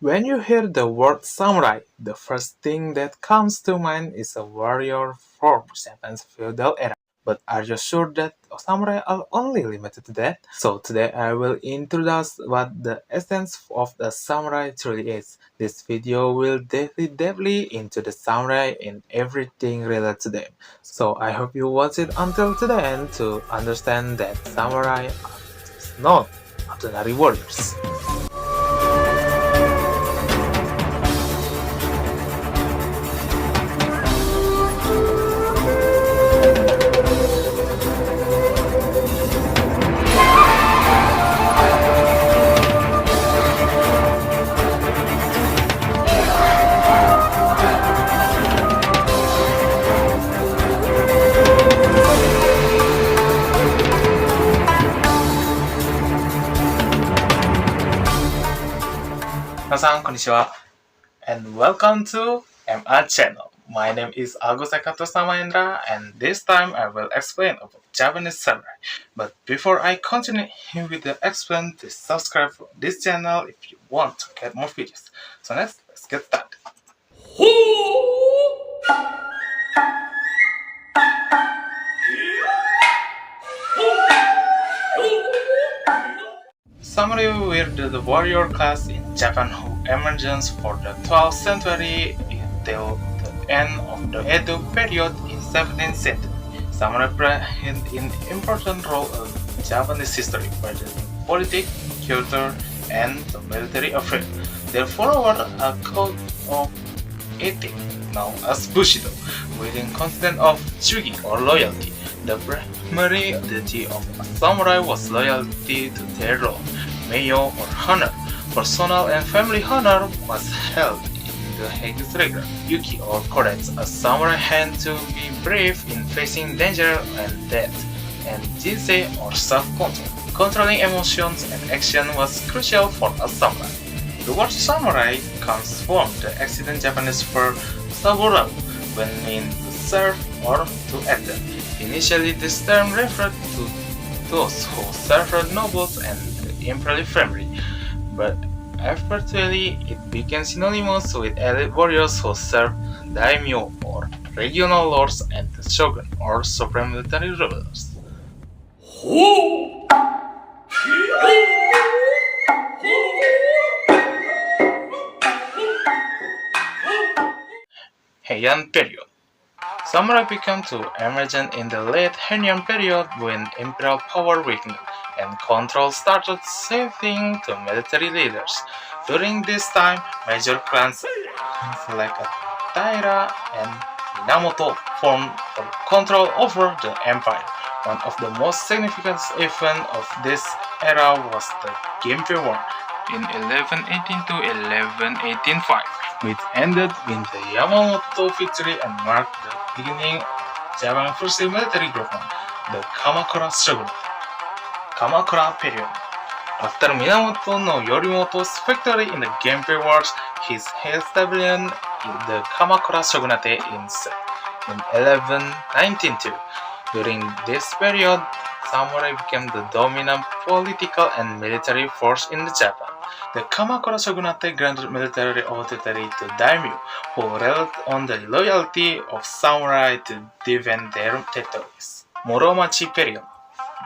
When you hear the word samurai, the first thing that comes to mind is a warrior from Japan's feudal era. But are you sure that samurai are only limited to that? So today I will introduce what the essence of the samurai truly is. This video will deeply into the samurai and everything related to them. So I hope you watch it until to the end to understand that samurai are not ordinary warriors. Minasan, konnichiwa, and welcome to MR channel. My name is Agus Eka Tresna Mahendra, and this time I will explain about Japanese samurai. But before I continue with the explain, please subscribe to this channel if you want to get more videos. So let's get started. Samurai were the warrior class in Japan who emerged for the 12th century until the end of the Edo period in 17th century. Samurai played an important role in Japanese history, whether in politics, culture, and the military affairs. They followed a code of ethics known as Bushido, within concept of Chugi or loyalty. The primary duty of a samurai was loyalty to their role. Mayo or honor. Personal and family honor was held in the Hague's regular. Yuki or courage. A samurai had to be brave in facing danger and death. And jinsei or self-control. Controlling emotions and action was crucial for a samurai. The word samurai comes from the ancient Japanese verb saburau, when mean to serve or to enter. Initially, this term referred to those who served nobles and the imperial family, but eventually it became synonymous with elite warriors who served daimyo or regional lords and the shogun or supreme military rulers. Heian period. Samurai began to emerge in the late Heian period when imperial power weakened and control started shifting to military leaders. During this time, major clans like Taira and Minamoto formed for control over the empire. One of the most significant events of this era was the Genpei War in 1118 to 1185, which ended with the Yamamoto victory and marked the beginning of Japan's first military government, the Kamakura Shogunate. Kamakura period. After Minamoto no Yorimoto's victory in the Genpei Wars, he established the Kamakura Shogunate in 1192. During this period, samurai became the dominant political and military force in Japan. The Kamakura Shogunate granted military authority to daimyo, who relied on the loyalty of samurai to defend their territories. Muromachi period.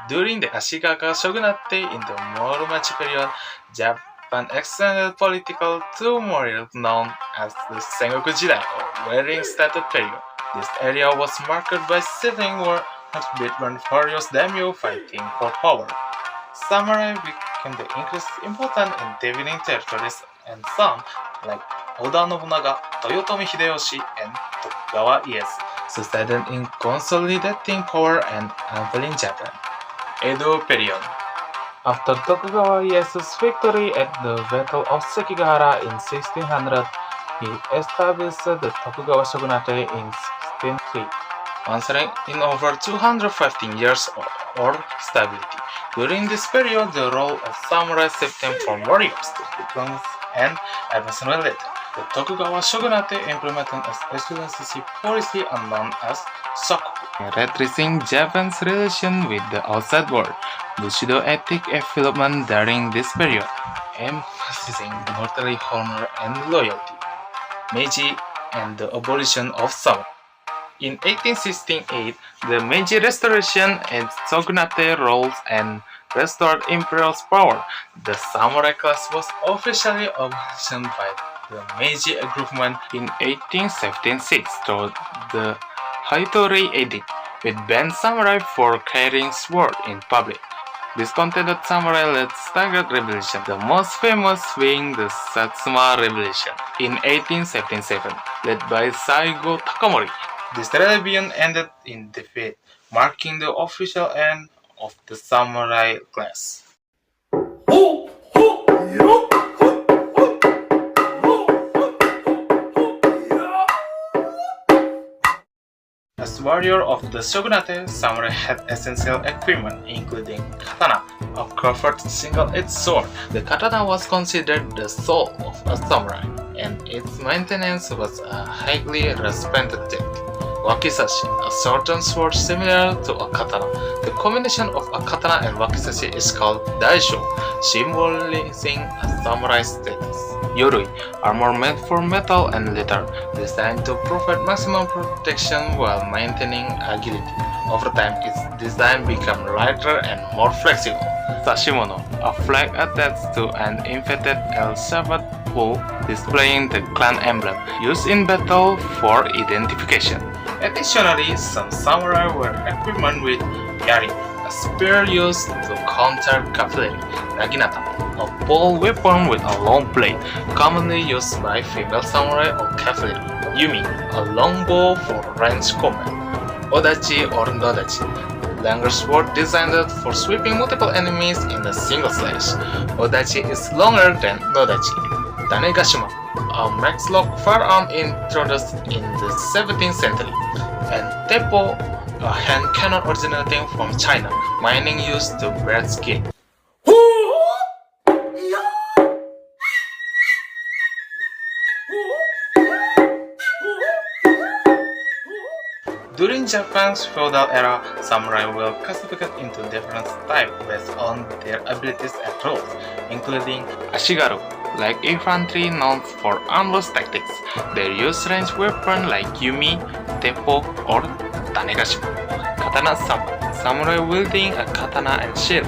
During the Ashikaga Shogunate in the Muromachi period, Japan extended political turmoil known as the Sengoku Jidai or Warring Status period. This area was marked by civil war between various daimyo fighting for power. Samurai became the increased important in defending territories, and some, like Oda Nobunaga, Toyotomi Hideyoshi, and Tokugawa Ieyasu, succeeded in consolidating power and unveiling Japan. Edo period. After Tokugawa Ieyasu's victory at the Battle of Sekigahara in 1600, he established the Tokugawa Shogunate in 1603, answering in over 215 years of stability. During this period, the role of samurai shifted from warriors to victims and advancement later. The Tokugawa Shogunate implemented a specialist policy known as Sokoku, redressing Japan's relation with the outside world. Bushido ethic development during this period, emphasizing military honor and loyalty. Meiji and the abolition of samurai. In 1868, the Meiji Restoration and Shogunate rules and restored imperial power. The samurai class was officially abolished by the Meiji Agreement in 1876 through the Hitori Edict, which banned samurai for carrying sword in public. Discontented samurai led staggered revolution, the most famous being the Satsuma Revolution in 1877, led by Saigo Takamori. This rebellion ended in defeat, marking the official end of the samurai class. As warrior of the Shogunate, samurai had essential equipment, including katana, a covered single-edged sword. The katana was considered the soul of a samurai, and its maintenance was a highly respected thing. Wakizashi, a shortened sword similar to a katana. The combination of a katana and wakizashi is called daisho, symbolizing a samurai status. Yorui, armor made for metal and leather, designed to provide maximum protection while maintaining agility. Over time, its design became lighter and more flexible. Sashimono, a flag attached to an inverted L-shaped pole displaying the clan emblem, used in battle for identification. Additionally, some samurai were equipped with yari, a spear used to counter cavalry. Naginata, a pole weapon with a long blade, commonly used by female samurai or cavalry. Yumi, a long bow for ranged combat. Odachi or Nodachi, a longer sword designed for sweeping multiple enemies in a single slash. Odachi is longer than Nodachi. Tanegashima, a matchlock firearm introduced in the 17th century. And Teppo, a hand cannon originating from China, mining used to break skin. During Japan's feudal era, samurai were classified into different types based on their abilities and roles, including ashigaru, like infantry known for armless tactics. They use ranged weapons like yumi, teppo, or tanegashima. Katana samurai wielding a katana and shield,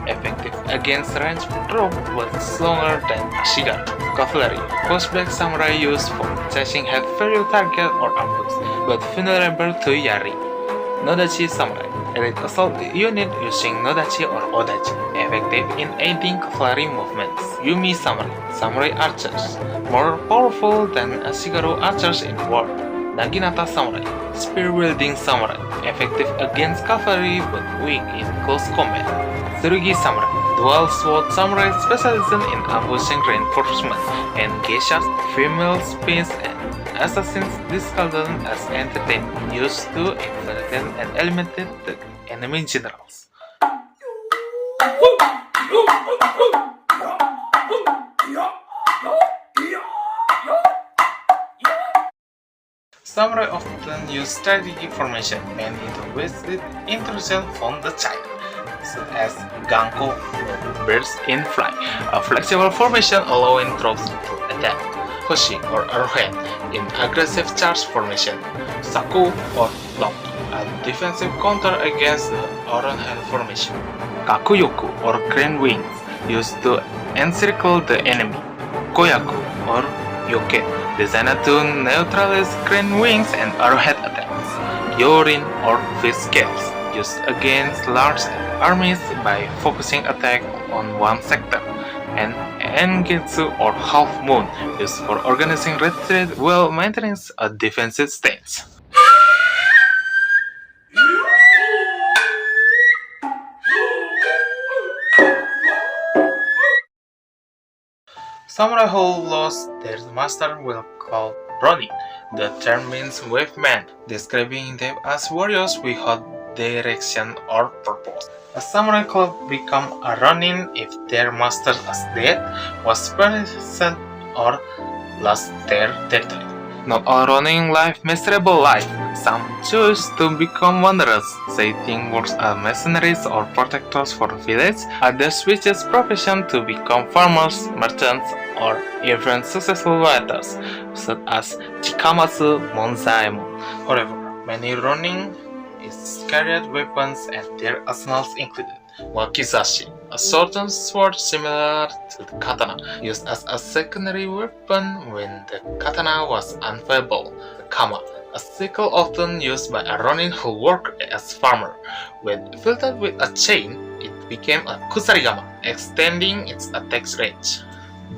effective against ranged troops was longer than ashigaru. Cavalry, horseback samurai used for chasing had fewer target or ambush, but vulnerable to yari. Nodachi samurai, elite assault unit using nodachi or odachi, effective in aiding cavalry movements. Yumi samurai archers, more powerful than ashigaru archers in war. Naginata samurai, spear-wielding samurai, effective against cavalry but weak in close combat. Tsurugi samurai, dual sword samurai specializing in ambushing reinforcement. And geishas, female spins and assassins disguised as entertainment, used to infiltrate and eliminate the enemy generals. Samurai often use strategic formation, mainly to withstand intrusion from the China, such as ganko, birds in flight, a flexible formation allowing troops to attack. Hoshi or arrowhead, in aggressive charge formation. Saku or lock, a defensive counter against the arrowhead formation. Kakuyoku or crane wings, used to encircle the enemy. Koyaku or yoke, designed to neutralize crane wings and arrowhead attacks. Yorin or fish scales, used against large armies by focusing attack on one sector. And Engetsu or half moon, used for organizing retreat while maintaining a defensive stance. Samurai who lost their master were called Ronin. The term means wave man, describing them as warriors without direction or purpose. A samurai could become a Ronin if their master is dead, was present, or lost their territory. Not all running life miserable life. Some choose to become wanderers, setting works as mercenaries or protectors for the village. Others switches profession to become farmers, merchants, or even successful writers, such as Chikamatsu Monzaemon. However, many running is carried weapons and their arsenals included wakizashi, a shortened sword similar to the katana, used as a secondary weapon when the katana was unavailable. The kama, a sickle often used by a ronin who worked as farmer. When filled with a chain, it became a kusarigama, extending its attack range.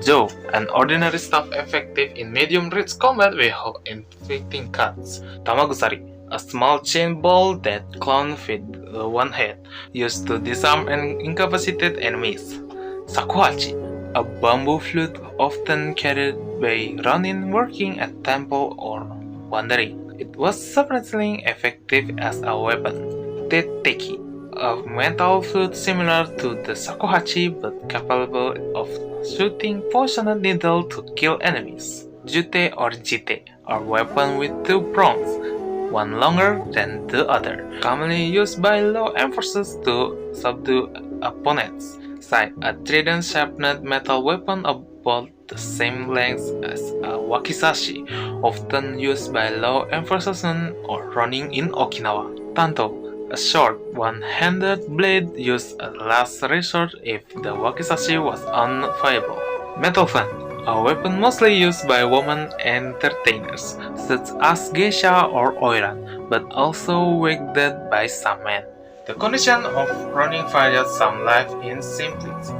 Jo, an ordinary staff effective in medium-range combat without inflicting cuts. Tamagusari, a small chain ball that clown with one head, used to disarm and incapacitate enemies. Shakuhachi, a bamboo flute often carried by ronin working at temple or wandering. It was surprisingly effective as a weapon. Teteki, a metal flute similar to the shakuhachi but capable of shooting poisoned needle to kill enemies. Jute or jite, a weapon with two prongs, one longer than the other, commonly used by law enforcers to subdue opponents. Sai, a trident-sharpened metal weapon about the same length as a wakizashi, often used by law enforcers or running in Okinawa. Tanto, a short, one-handed blade used as last resort if the wakizashi was unavailable. Metal fan, a weapon mostly used by women entertainers, such as geisha or oiran, but also wielded by some men. The condition of running varied. Some life in simplicity,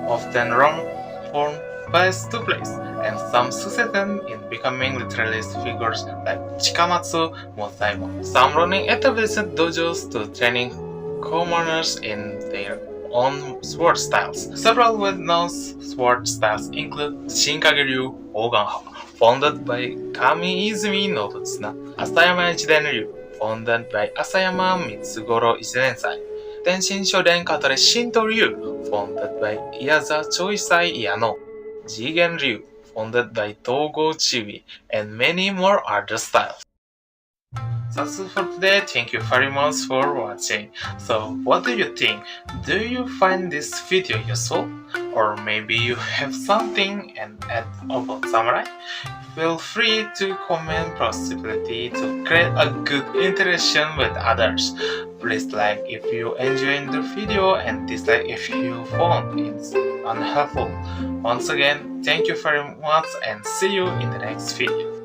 often wrong from place to place, and some succeeded in becoming literalist figures like Chikamatsu Monzaemon. Some running established dojos to training commoners in their own sword styles. Several well-known sword styles include Shinkage-ryu Oganha, founded by Kami Izumi Nobutsuka, Asayama Ichiden-ryu, founded by Asayama Mitsugoro Ichidensai, Tenshin Shoden Katare Shinto-ryu, founded by Iyaza Choisai Iyano, Jigen-ryu, founded by Togo Chibi, and many more other styles. That's it for today. Thank you very much for watching. So, what do you think? Do you find this video useful? Or maybe you have something and add about samurai? Feel free to comment possibility to create a good interaction with others. Please like if you enjoyed the video and dislike if you found it unhelpful. Once again, thank you very much and see you in the next video.